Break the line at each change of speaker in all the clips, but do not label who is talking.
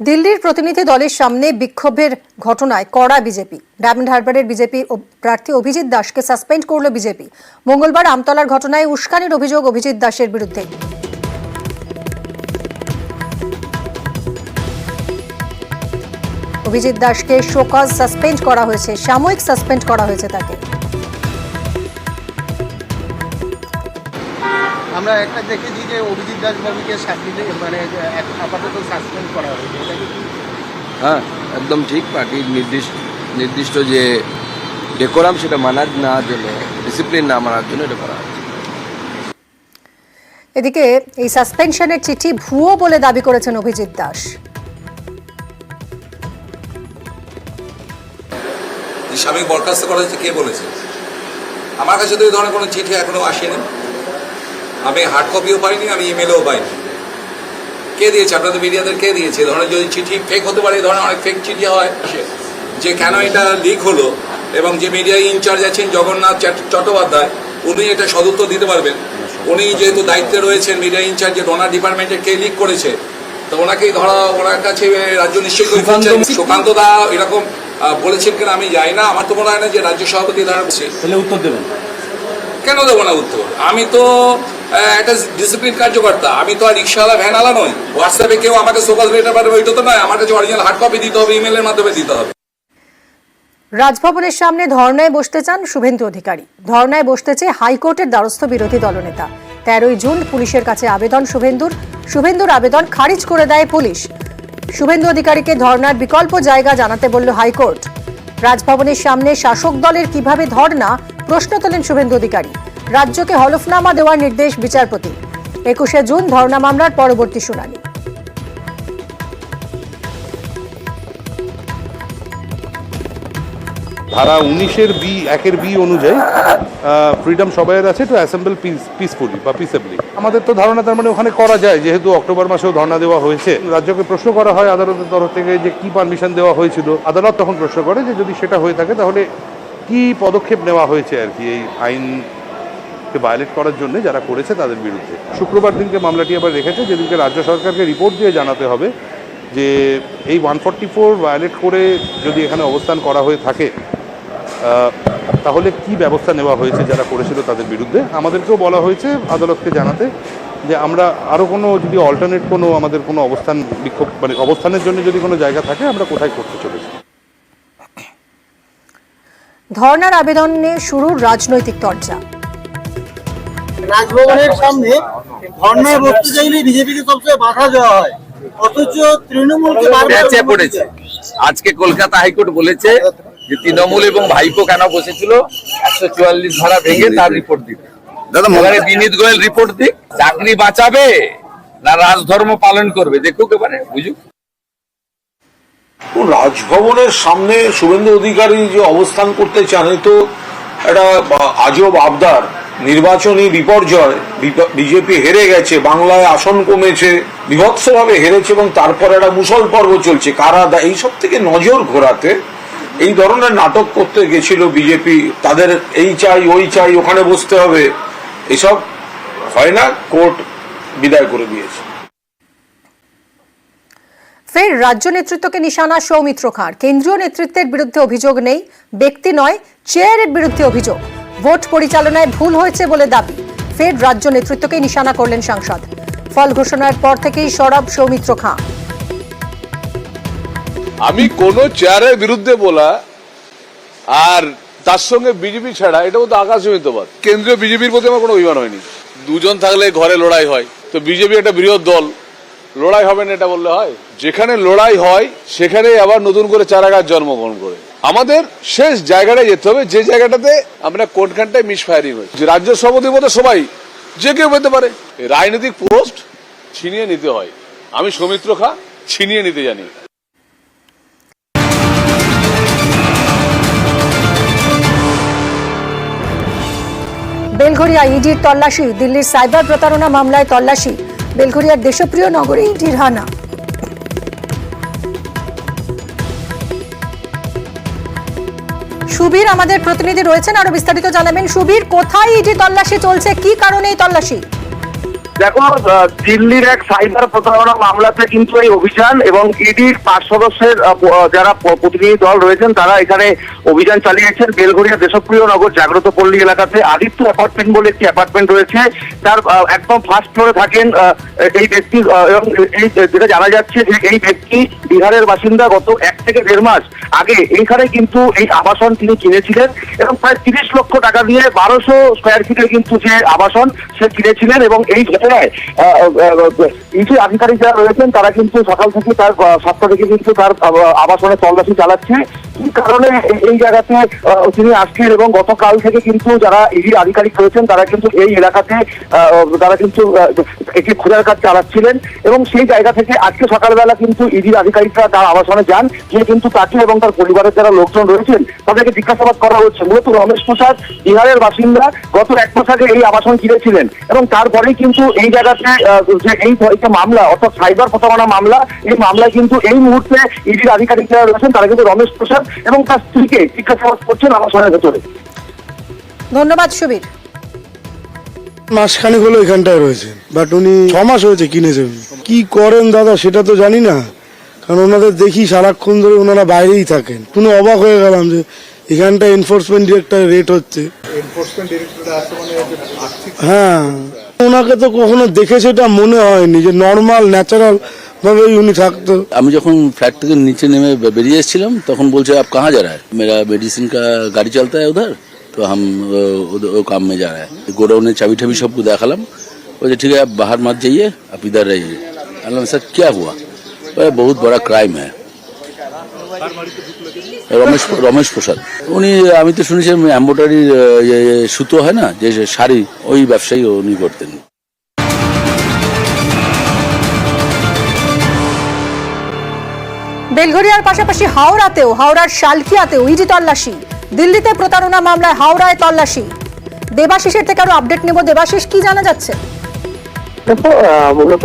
দিল্লির প্রতিনিধি দলের সামনে বিক্ষোভের ঘটনায় কড়া বিজেপি। ডায়মন্ড হারবারের বিজেপি প্রার্থী অভিজিৎ দাসকে সাসপেন্ড করল বিজেপি। মঙ্গলবার আমতলার ঘটনায় উস্কানির অভিযোগ অভিজিৎ দাসের বিরুদ্ধে। অভিজিৎ দাসকে শোকজ সাসপেন্ড করা হয়েছে, সাময়িক সাসপেন্ড করা হয়েছে তাকে।
আমরা একটা দেখেছি যে অভিজিৎ দাস বাবুকে মানে আপাতত সাসপেন্ড করা হয়েছে, এটা কি?
হ্যাঁ, একদম ঠিক। পার্টির নির্দিষ্ট যে ডেকোরাম সেটা মানার না জন্য, ডিসিপ্লিন না মানার জন্য এটা করা হয়েছে।
এদিকে এই সাসপেনশনের চিঠি ভুয়ো বলে দাবি করেছেন অভিজিৎ দাস।
স্বামী বরখাস্ত করা হয়েছে, কে বলেছে? আমার কাছে তো এই ধরনের কোনো চিঠি এখনো আসেনি। আমি হার্ড কপিও পাইনি, আমি ইমেলও পাইনি। কে দিয়েছে? আপনাদের মিডিয়াদের কে দিয়েছে? এই ধরনের যদি চিঠি ফেক হতে পারে, এই ধরনের অনেক ফেক চিঠি হয় যে কেন এটা লিক হলো, এবং যে মিডিয়া ইনচার্জ আছেন জগন্নাথ চট্টোপাধ্যায়, উনি এটা সদুত্তর দিতে পারবেন। উনি যেহেতু দায়িত্বে রয়েছেন মিডিয়া ইনচার্জ, যে ডোনার ডিপার্টমেন্টের কে লিক করেছে, তো ওনাকেই ধরা, ওনার কাছে রাজ্য নিশ্চয়ই সুকান্ত দা এরকম বলেছেন কিনা আমি জানি না। আমার তো মনে হয় না যে রাজ্য সভাপতি ধরা বলছে।
তাহলে উত্তর দেবেন?
কেন দেবো না উত্তর? আমি তো একটা ডিসিপ্লিন কার্যকর্তা, আমি তো আর রিক্সাওয়ালা ভ্যানওয়ালা নই। হোয়াটসঅ্যাপে কেউ আমাকে সোকাল লেটার পাঠাবে ওইটা তো নয়। আমার কাছে অরিজিনাল হার্ড কপি দিতে হবে, ইমেলের মাধ্যমে দিতে হবে।
রাজভবনের সামনে ধর্নায় বসতে চান শুভেন্দু অধিকারী। ধর্নায় বসতে চেয়ে হাইকোর্টের দ্বারস্থ বিরোধী দলনেতা। 13ই জুন পুলিশের কাছে আবেদন শুভেন্দুর আবেদন খারিজ করে দেয় পুলিশ। শুভেন্দু অধিকারীকে ধর্নার বিকল্প জায়গা জানাতে বলল হাইকোর্ট। রাজভবনের সামনে শাসক দলের কিভাবে ধর্না, প্রশ্ন তোলেন শুভেন্দু অধিকারী। রাজ্যকে হলফনামা দেওয়ার নির্দেশ বিচারপতি। 21শে জুন ধর্না মামলার পরবর্তী শুনানি।
ধারা 19-এর বি অনুযায়ী ফ্রিডম সবাইয়ের আছে টু অ্যাসেম্বল পিসফুলি বা পিসেবলি। আমাদের তো ধারণা তার মানে ওখানে করা যায়, যেহেতু অক্টোবর মাসেও ধর্ণা দেওয়া হয়েছে। রাজ্যকে প্রশ্ন করা হয় আদালতের তরফ থেকে যে কি পারমিশন দেওয়া হয়েছিল। আদালত তখন প্রশ্ন করে যে যদি সেটা হয়ে থাকে তাহলে কি পদক্ষেপ নেওয়া হয়েছে আর কি এই আইনকে ভায়োলেট করার জন্য যারা করেছে তাদের বিরুদ্ধে। শুক্রবার দিনকে মামলাটি আবার রেখেছে, যেদিনকে রাজ্য সরকারকে রিপোর্ট দিয়ে জানাতে হবে যে এই 144 ভায়োলেট করে যদি এখানে অবস্থান করা হয়ে থাকে তাহলে কি ব্যবস্থা নেওয়া হয়েছে যারা করেছিল তাদের বিরুদ্ধে। আমাদেরকেও বলা হয়েছে আদালতকে জানাতে যে আমরা আরও কোনো যদি অল্টারনেট কোনো আমাদের কোনো অবস্থান বিক্ষোভ মানে অবস্থানের জন্য যদি কোনো জায়গা থাকে আমরা কোথায় করতে চলেছি।
ধর্নার আবেদনে শুরু রাজনৈতিক চর্চা।
রাজভবনের সামনে ধর্নায় বসতে চাইলে বিজেপিকে সবচেয়ে বাধা দেওয়া হয়, অথচ তৃণমূলকে
বারবার পড়েছে। আজকে কলকাতা হাইকোর্ট বলেছে যে তৃণমূল এবং ভাইপো কেন বসেছিল 144 ধারা ভেঙে তার রিপোর্ট দিতে। দাদা মনে বিনীত গোয়েল রিপোর্ট দিক, চাকরি বাঁচাবে না রাজধর্ম পালন করবে দেখুক, এবারে বুঝুক।
রাজভবনের সামনে শুভেন্দু অধিকারী যে অবস্থান করতে চান, তো একটা আজব আবদার। নির্বাচনী বিপর্যয়, বিজেপি হেরে গেছে, বাংলায় আসন কমেছে, বিভৎসভাবে হেরেছে, এবং তারপর একটা মুসল পর্ব চলছে, কারা এইসব থেকে নজর ঘোরাতে এই ধরনের নাটক করতে গেছিল বিজেপি। তাদের এই চাই ওই চাই, ওখানে বসতে হবে, এসব হয় না, কোর্ট বিদায় করে দিয়েছে।
ফের রাজ্য নেতৃত্বকে নিশানা সৌমিত্র খাঁর। কেন্দ্রীয় নেতৃত্বের বিরুদ্ধে অভিযোগ নেই, ব্যক্তি নয় চেয়ারের বিরুদ্ধে অভিযোগ। ভোট পরিচালনায় ভুল হয়েছে বলে দাবি। ফের রাজ্য নেতৃত্বকে নিশানা করলেন সাংসদ। ফল ঘোষণার পর থেকেই সরব সৌমিত্র খাঁ।
আমি কোন চেয়ারের বিরুদ্ধে বলা আর তার সঙ্গে বিজেপি ছাড়া, এটা তো আকাশে মিতবাদ। কেন্দ্রীয় বিজেপির প্রতি আমার কোনো অভিমান হয়নি। দুজন থাকলে ঘরে লড়াই হয়, তো বিজেপি একটা বৃহৎ দল, লড়াই হবে না এটা বললে হয়? যেখানে লড়াই হয় সেখানে আবার নতুন করে চারাগাছ জন্মগ্রহণ করে। আমাদের শেষ জায়গাটায় যেতে হবে, যে জায়গাটাতে আমরা কোনখানটায় মিস ফায়ারিং হয়েছে। রাজ্য সভাপতির মধ্যে সবাই যে কেউ পেতে পারে, রাজনৈতিক পোস্ট ছিনিয়ে নিতে হয়। আমি সৌমিত্র খাঁ ছিনিয়ে নিতে জানি।
বেলঘরিয়া ইডির তল্লাশি। দিল্লির সাইবার প্রতারণা মামলায় তল্লাশি। বেলঘরিয়ার দেশপ্রিয় নগরে ইডির হানা। সুবীর আমাদের প্রতিনিধি রয়েছেন, আরো বিস্তারিত জানাবেন। সুবীর, কোথায় ইডি তল্লাশি চলছে, কি কারণে এই তল্লাশি?
দেখো, দিল্লির এক সাইবার প্রতারণা মামলাতে কিন্তু এই অভিযান এবং ইডির 5 সদস্যের যারা প্রতিনিধি দল রয়েছেন তারা এখানে অভিযান চালিয়েছেন। বেলঘরিয়া দেশপ্রিয় নগর জাগ্রত পল্লী এলাকাতে আদিত্য অ্যাপার্টমেন্ট বলে একটি অ্যাপার্টমেন্ট রয়েছে, তার একদম ফার্স্ট ফ্লোরে থাকেন এই ব্যক্তি। এবং এই যেটা জানা যাচ্ছে যে এই ব্যক্তি বিহারের বাসিন্দা। গত 1 থেকে 1.5 মাস আগে এইখানে কিন্তু এই আবাসন তিনি কিনেছিলেন এবং প্রায় 30 লক্ষ টাকা দিয়ে 1200 স্কোয়ার ফিটের কিন্তু যে আবাসন সে কিনেছিলেন। এবং এই ঘটনায় ইডি আধিকারিক যারা রয়েছেন তারা কিন্তু সকাল থেকে তার 7টা থেকে কিন্তু তার আবাসনে তল্লাশি চালাচ্ছে। কি কারণে এই জায়গাতে তিনি আসছেন এবং গতকাল থেকে কিন্তু যারা ইডি আধিকারিক রয়েছেন তারা কিন্তু এই এলাকাতে তারা কিন্তু একটি খোঁজার কাজ চালাচ্ছিলেন এবং সেই জায়গা থেকে আজকে সকালবেলা কিন্তু ইডি আধিকারিকরা তার আবাসনে যান, গিয়ে কিন্তু তাকে এবং তার পরিবারের যারা লোকজন রয়েছেন তাদেরকে জিজ্ঞাসাবাদ করা হচ্ছে। মূলত রমেশ প্রসাদ বিহারের বাসিন্দা, গত 1 মাস আগে এই আবাসন কিনেছিলেন এবং তারপরেই কিন্তু এই জায়গাতে যে এই মামলা অর্থাৎ সাইবার প্রতারণা মামলা, এই মামলায় কিন্তু এই মুহূর্তে ইডির আধিকারিক যারা রয়েছেন তারা কিন্তু রমেশ প্রসাদ এবং তার স্ত্রীকে জিজ্ঞাসাবাদ করছেন আবাসনের ভেতরে।
ধন্যবাদ সুবীর।
মাসখানেক হলো এখানটায় রয়েছে, বাট উনি 6 মাস হয়েছে কিনেছেন। কি করেন দাদা সেটা তো জানি না, কারণ ওনাদের দেখি সারাক্ষণ ধরে ওনারা বাইরেই থাকেন। শুনে অবাক হয়ে গেলাম যে এখানটা এনফোর্সমেন্ট ডিরেক্টর রেট হচ্ছে। হ্যাঁ, ওনাকে তো কখনো দেখে সেটা মনে হয়নি যে নর্মাল ন্যাচারাল ভাবে উনি থাকতো।
আমি যখন ফ্ল্যাট থেকে নিচে নেমে বেরিয়ে এসেছিলাম তখন বলছে আপ কাহা যা রা হ্যায়, মেরা মেডিসিন কা গাড়ি চলতা হ্যায় উধর, তো হাম ও কাম মে যা রা হ্যায়। গোডাউনের চাবি ঠাবি সব দেখালাম, বলছে ঠিক আছে आप बाहर मत जाइए, आप इधर रहिए। अल्लाह सर क्या हुआ, बहुत बड़ा क्राइम है। রমেশ প্রসাদ উনি, আমি তো শুনেছি এমব্রয়ডারি সুতো হয় না যে শাড়ি, ওই ব্যবসায়ী উনি করতেন।
বেলঘরিয়ার পাশাপাশি হাওড়ার শালকিয়াতেও ইডি তল্লাশি। দিল্লিতে প্রতারণা মামলায় হাওড়ায় তল্লাশি। দেবাশিসের থেকে আরো আপডেট নেব। দেবাশিস, কি জানা যাচ্ছে?
দেখো, মূলত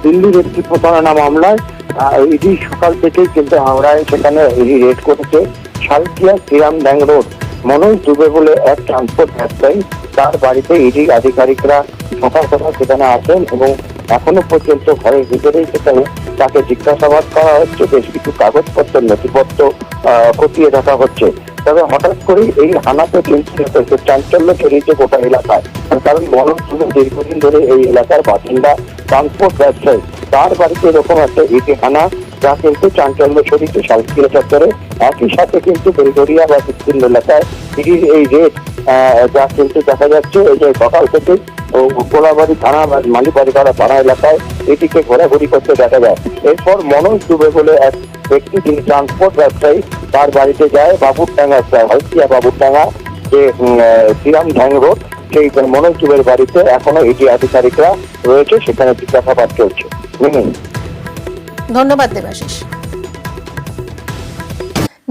দিল্লির একটি প্রতারণা মামলায় ইডি সকাল থেকেই কিন্তু হাওড়ায় সেখানে ইডি রেড করেছে। শালকিয়া শ্রীরাম ব্যাংক রোড মনোজ দুবে বলে এক ট্রান্সপোর্ট ব্যবসায়ী, তার বাড়িতে ইডি আধিকারিকরা সকাল সকাল সেখানে আসেন এবং এখনো পর্যন্ত ঘরের ভিতরেই সেখানে তাকে জিজ্ঞাসাবাদ করা হচ্ছে। বেশ কিছু কাগজপত্র নথিপত্র খতিয়ে দেখা হচ্ছে। তবে হঠাৎ করে এই হানাতে কিন্তু চাঞ্চল্য ছড়িয়েছে গোটা এলাকায়, কারণ মনোজ দুবে দীর্ঘদিন ধরে এই এলাকার বাসিন্দা, ট্রান্সপোর্ট ব্যবসায়ী, তার বাড়িতে এরকম একটা ইডি হানা যা কিন্তু চাঞ্চল্য ছড়িয়েছে শালকিয়া চত্বরে। একই সাথে কিন্তু বেলঘরিয়া বা বিস্তীর্ণ এলাকায় ইডির এই রেড যা কিন্তু দেখা যাচ্ছে এই যে সকাল থেকে কোলাবাড়ি থানা বা মালিবাড়িপাড়া থানা এলাকায় এটিকে ঘোরাঘুরি করতে দেখা যায়। এরপর মনোজ দুবে বলে এক ব্যক্তি, যিনি ট্রান্সপোর্ট ব্যবসায়ী, তার বাড়িতে যায় বাবুরডাঙ্গা, হালকিয়া বাবুরডাঙ্গা যে শ্রীরাম ব্যাংক রোড, সেই মনোজ দুবের বাড়িতে এখনো ইডি আধিকারিকরা রয়েছে, সেখানে জিজ্ঞাসাবাদ চলছে।
ধন্যবাদ দেবাশিস।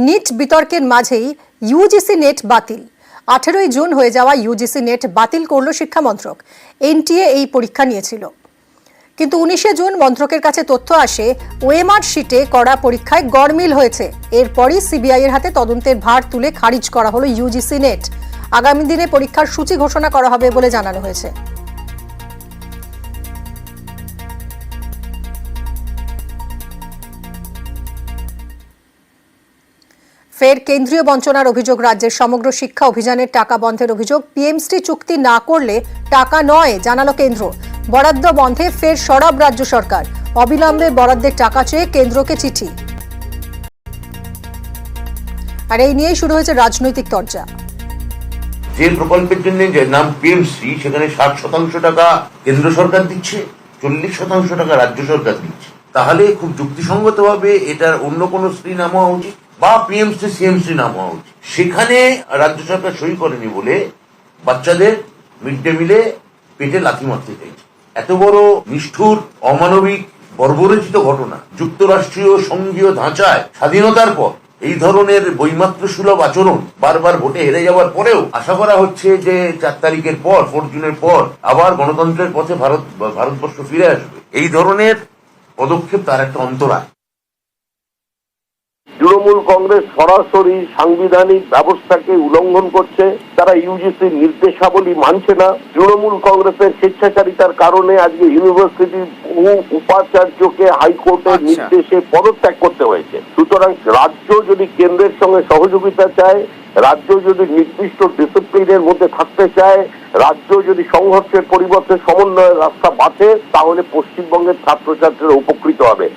নিট বিতর্কের মাঝেই ইউজিসি নেট বাতিল। 18ই জুন হয়ে যাওয়া ইউজিসি নেট বাতিল করল শিক্ষা মন্ত্রক। এনটিএ এই পরীক্ষা নিয়েছিল, কিন্তু 19শে জুন মন্ত্রকের কাছে তথ্য আসে ওএমআর শিটে করা পরীক্ষায় গড়মিল হয়েছে। এরপরই সিবিআই এর হাতে তদন্তের ভার তুলে খারিজ করা হলো ইউজিসি নেট। আগামী দিনে পরীক্ষার সূচি ঘোষণা করা হবে বলে জানানো হয়েছে। ফের কেন্দ্রীয় বঞ্চনার অভিযোগ। রাজ্যের সমগ্র শিক্ষা অভিযানের টাকা বন্ধের অভিযোগ। পিএমসি চুক্তি না করলে টাকা নয়, জানালো কেন্দ্র। বরাদ্দ বন্ধে ফের সরব রাজ্য সরকার। অবিলম্বে বরাদ্দের টাকা চেয়ে কেন্দ্রকে চিঠি। আর এই নিয়েই শুরু হয়েছে রাজনৈতিক চর্চা।
যে প্রকল্পের জন্য যে নাম পিএমসি, সেখানে 60% টাকা কেন্দ্র সরকার দিচ্ছে, 40% টাকা রাজ্য সরকার দিচ্ছে। তাহলে খুব যুক্তিসঙ্গতভাবে এটার অন্য কোনো স্ত্রী নাম হওয়া উচিত বা পিএমসি সিএমসি নাম হওয়া উচিত। সেখানে রাজ্য সরকার সই করেনি বলে বাচ্চাদের মিড ডে মিলে পেটে লাথি মারতে চাইছে। এত বড় নিষ্ঠুর, অমানবিক, বর্বরচিত ঘটনা যুক্তরাষ্ট্রীয় সংঘীয় ধাঁচায় স্বাধীনতার পর এই ধরনের বৈমাত্র সুলভ আচরণ বারবার ভোটে হেরে যাওয়ার পরেও আশা করা হচ্ছে যে 4 তারিখের পর, 4 জুনের পর আবার গণতন্ত্রের পথে ভারতবর্ষ ফিরে আসবে। এই ধরনের পদক্ষেপ তার একটা অন্তরায়।
তৃণমূল কংগ্রেস সরাসরি সাংবিধানিক ব্যবস্থাকে উল্লঙ্ঘন করছে, তারা ইউজিসির নির্দেশাবলী মানছে না। তৃণমূল কংগ্রেসের স্বেচ্ছাচারিতার কারণে আজকে ইউনিভার্সিটির বহু উপাচার্যকে হাইকোর্টের নির্দেশে পদত্যাগ করতে হয়েছে। সুতরাং রাজ্য যদি কেন্দ্রের সঙ্গে সহযোগিতা চায়, রাজ্য যদি নির্দিষ্ট ডিসিপ্লিনের মধ্যে থাকতে চায়, রাজ্য যদি সংঘর্ষের পরিবর্তে সমন্বয়ের রাস্তা বাঁচে, তাহলে পশ্চিমবঙ্গের ছাত্রছাত্রীরা উপকৃত হবে।